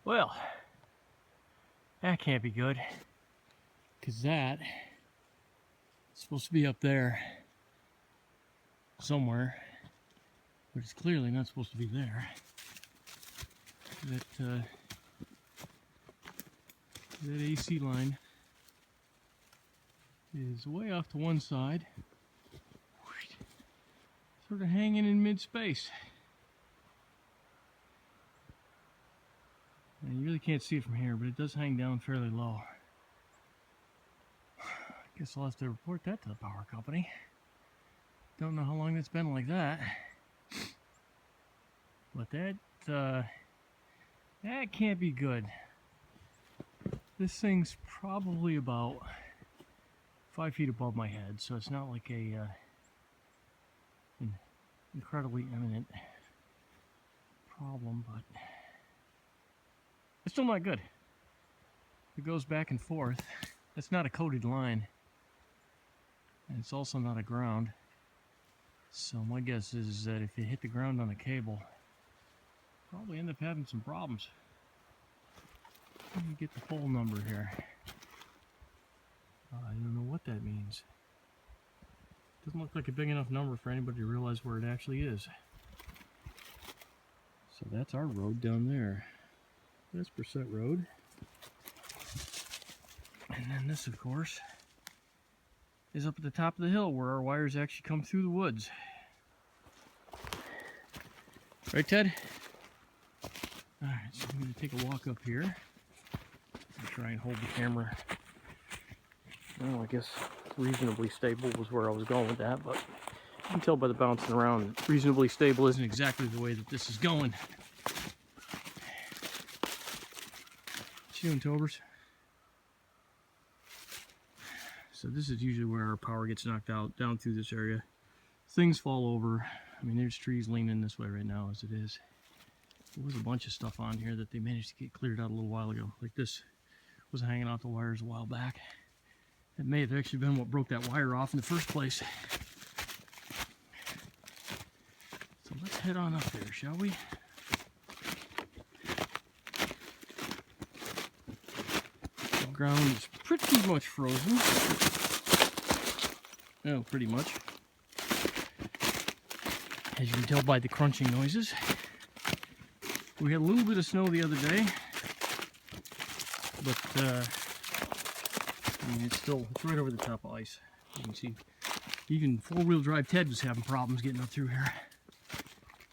Well, that can't be good, because that is supposed to be up there somewhere, but it's clearly not supposed to be there. That AC line is way off to one side, sort of hanging in mid-space. And you really can't see it from here, but it does hang down fairly low. I guess I'll have to report that to the power company. Don't know how long it's been like that. But that can't be good. This thing's probably about 5 feet above my head, so it's not like an incredibly imminent problem, but it's still not good. It goes back and forth. It's not a coated line, and it's also not a ground. So my guess is that if you hit the ground on a cable, probably end up having some problems. Let me get the pole number here. I don't know what that means. Doesn't look like a big enough number for anybody to realize where it actually is. So that's our road down there. That's Brissett Road. And then this, of course, is up at the top of the hill where our wires actually come through the woods. Right, Ted? Alright, so I'm going to take a walk up here and try and hold the camera. Well, I guess reasonably stable was where I was going with that, but you can tell by the bouncing around, reasonably stable isn't exactly the way that this is going. What you doing, Tobers? So this is usually where our power gets knocked out, down through this area. Things fall over. I mean, there's trees leaning this way right now as it is. There was a bunch of stuff on here that they managed to get cleared out a little while ago. Like this was hanging off the wires a while back. It may have actually been what broke that wire off in the first place. So let's head on up there, shall we? The ground is pretty much frozen. Oh, pretty much. As you can tell by the crunching noises. We had a little bit of snow the other day, but I mean, it's right over the top of ice. You can see, even four-wheel drive Ted was having problems getting up through here.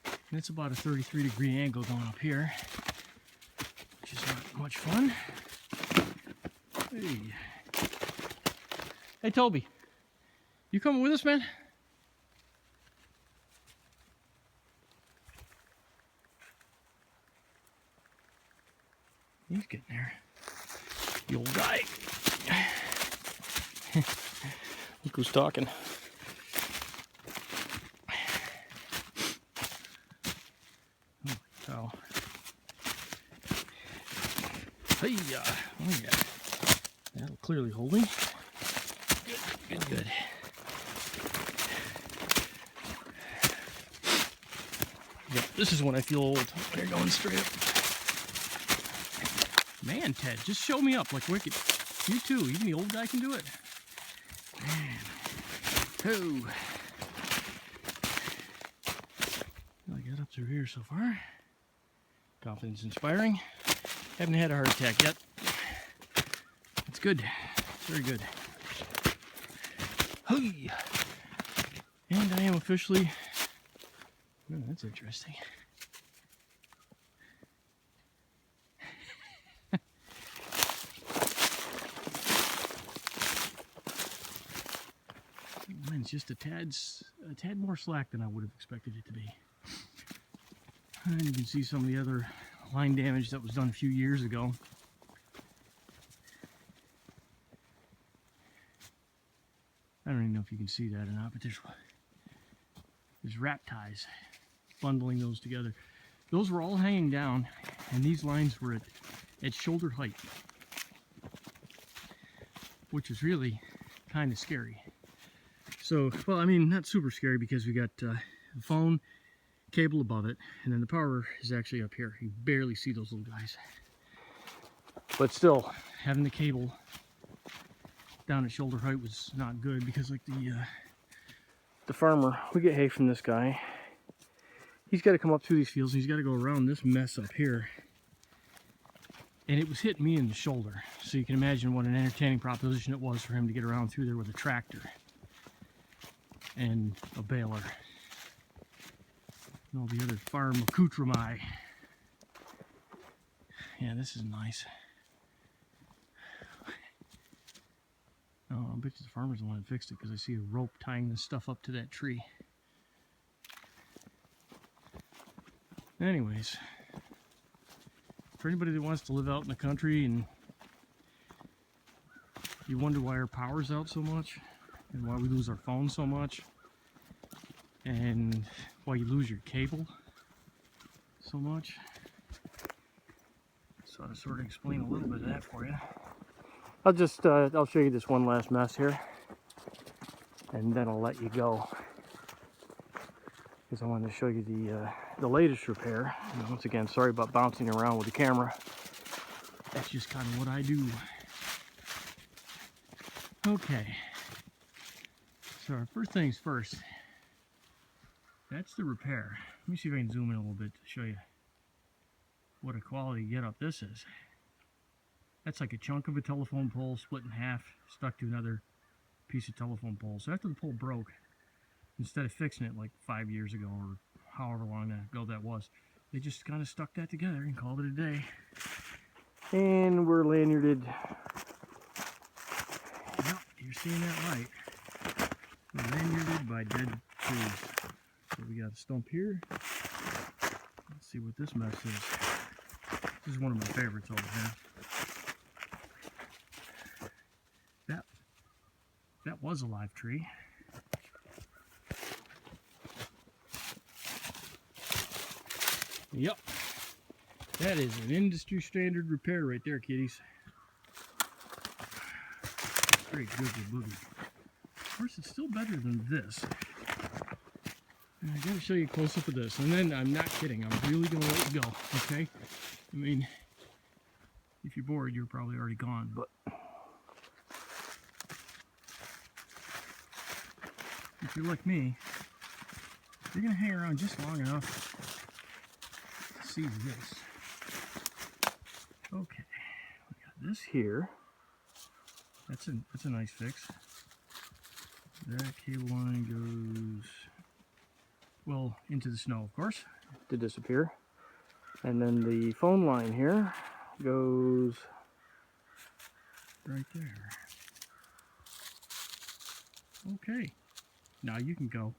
And it's about a 33-degree angle going up here, which is not much fun. Hey, hey, Toby, you coming with us, man? He's getting there. The old guy. Look who's talking. Holy cow. Hey, oh yeah. That'll clearly hold me. Good, good, good. Yep, this is when I feel old. When you're going straight up. Man, Ted, just show me up like wicked. You too, even the old guy can do it. Man. Oh. I got up through here so far. Confidence inspiring. Haven't had a heart attack yet. That's good. It's very good. Hey. And I am officially... Oh, that's interesting. It's just a tad more slack than I would have expected it to be. And you can see some of the other line damage that was done a few years ago. I don't even know if you can see that or not, but there's wrap ties bundling those together. Those were all hanging down, and these lines were at shoulder height, which is really kind of scary. So, well, I mean, not super scary because we got the phone cable above it, and then the power is actually up here. You barely see those little guys. But still, having the cable down at shoulder height was not good, because like the farmer, we get hay from this guy. He's got to come up through these fields, and he's got to go around this mess up here. And it was hitting me in the shoulder. So you can imagine what an entertaining proposition it was for him to get around through there with a tractor and a baler and all the other farm accoutrements. Yeah, this is nice. Oh, I bet you the farmer's the one that fixed it, because I see a rope tying this stuff up to that tree. Anyways, for anybody that wants to live out in the country and you wonder why our power's out so much and why we lose our phone so much and why you lose your cable so much, so I'll sort of explain a little bit of that for you. I'll show you this one last mess here, and then I'll let you go, because I wanted to show you the latest repair. And once again, sorry about bouncing around with the camera. That's just kind of what I do. Okay, so first things first, that's the repair. Let me see if I can zoom in a little bit to show you what a quality get-up this is. That's like a chunk of a telephone pole split in half, stuck to another piece of telephone pole. So after the pole broke, instead of fixing it like 5 years ago or however long ago that was, they just kind of stuck that together and called it a day. And we're lanyarded. Yep, you're seeing that right. We're lanyarded by dead trees. So we got a stump here. Let's see what this mess is. This is one of my favorites over here. That was a live tree. Yep, that is an industry standard repair right there, kiddies. Very good boogie. Of course, it's still better than this. And I gotta show you a close up of this, and then I'm not kidding. I'm really gonna let you go. Okay? I mean, if you're bored, you're probably already gone. But if you're like me, you're gonna hang around just long enough to see this. Okay, we got this here. That's a nice fix. That cable line goes, well, into the snow, of course, to disappear. And then the phone line here goes right there. Okay, now you can go.